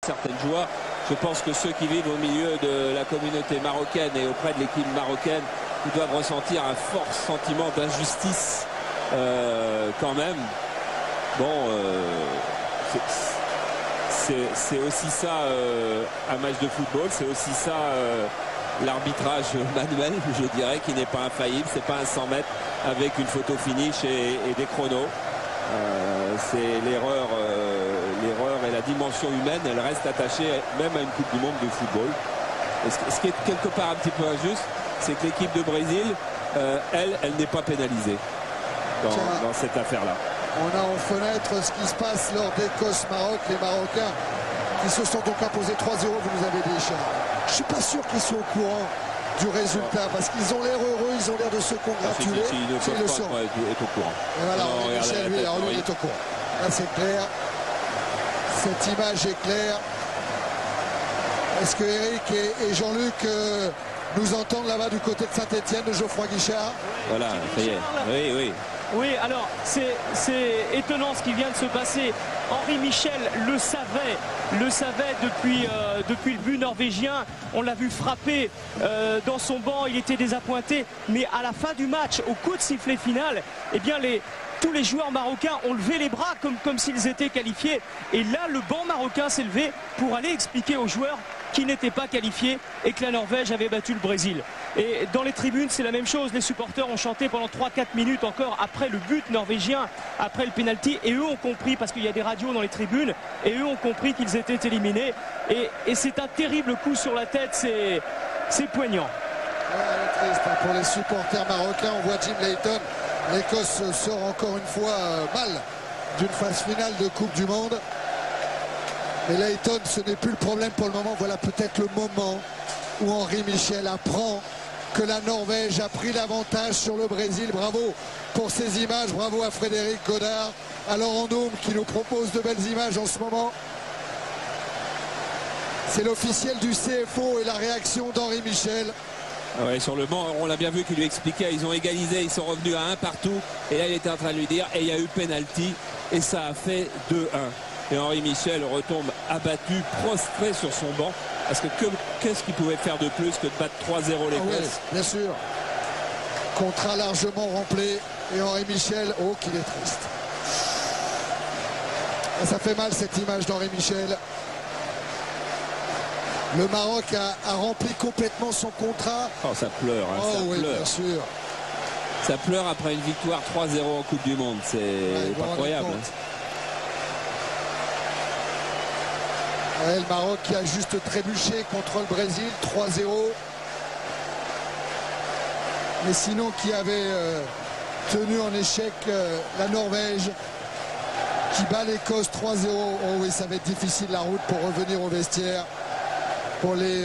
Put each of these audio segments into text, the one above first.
Certaines joies, je pense que ceux qui vivent au milieu de la communauté marocaine et auprès de l'équipe marocaine, ils doivent ressentir un fort sentiment d'injustice quand même. Bon, c'est aussi ça un match de football, c'est aussi ça l'arbitrage manuel, je dirais, qui n'est pas infaillible. C'est pas un 100 mètres avec une photo finish et des chronos. C'est l'erreur et la dimension humaine, elle reste attachée même à une Coupe du Monde de football. Et ce qui est quelque part un petit peu injuste, c'est que l'équipe de Brésil, elle n'est pas pénalisée dans cette affaire-là. On a en fenêtre ce qui se passe lors d'Écosse-Maroc. Les Marocains qui se sont donc imposés 3-0, vous nous avez dit, Charles. Je ne suis pas sûr qu'ils soient au courant du résultat, parce qu'ils ont l'air heureux, ils ont l'air de se congratuler. Ils le sont. Est au courant. Et voilà, Michel, lui, il est au courant. Là, c'est clair. Cette image est claire. Est-ce que Eric et Jean-Luc nous entendent là-bas du côté de Saint-Etienne, de Geoffroy Guichard? Voilà, ça y est. Oui, oui. Oui, alors c'est étonnant ce qui vient de se passer. Henri Michel le savait depuis le but norvégien. On l'a vu frapper dans son banc, il était désappointé. Mais à la fin du match, au coup de sifflet final, eh bien tous les joueurs marocains ont levé les bras comme s'ils étaient qualifiés. Et là, le banc marocain s'est levé pour aller expliquer aux joueurs qui n'étaient pas qualifiés et que la Norvège avait battu le Brésil. Et dans les tribunes, c'est la même chose. Les supporters ont chanté pendant 3-4 minutes encore après le but norvégien, après le penalty. Et eux ont compris, parce qu'il y a des radios dans les tribunes, et eux ont compris qu'ils étaient éliminés. Et c'est un terrible coup sur la tête, c'est poignant. Ouais, triste pour les supporters marocains. On voit Jim Leighton. L'Écosse sort encore une fois mal d'une phase finale de Coupe du Monde. Mais Leighton, ce n'est plus le problème pour le moment. Voilà peut-être le moment où Henri Michel apprend que la Norvège a pris l'avantage sur le Brésil. Bravo pour ces images. Bravo à Frédéric Godard, à Laurent Doum qui nous propose de belles images en ce moment. C'est l'officiel du CFO et la réaction d'Henri Michel. Ouais, sur le banc, on l'a bien vu qu'il lui expliquait, ils ont égalisé, ils sont revenus à 1 partout. Et là, il était en train de lui dire, et il y a eu penalty, et ça a fait 2-1. Et Henri Michel retombe abattu, prostré sur son banc. Parce que qu'est-ce qu'il pouvait faire de plus que de battre 3-0 l'Écosse? Oui, bien sûr. Contrat largement rempli. Et Henri Michel, oh qu'il est triste. Et ça fait mal cette image d'Henri Michel. Le Maroc a rempli complètement son contrat. Oh, ça pleure, hein, oh, ça oui, pleure. Bien sûr. Ça pleure après une victoire 3-0 en Coupe du Monde. C'est incroyable. Ouais, le Maroc qui a juste trébuché contre le Brésil, 3-0. Mais sinon qui avait tenu en échec la Norvège, qui bat l'Écosse 3-0. Oh oui, ça va être difficile la route pour revenir au vestiaire pour les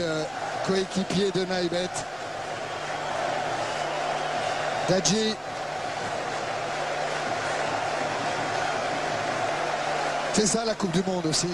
coéquipiers de Naïbet. Dadji. C'est ça la Coupe du Monde aussi.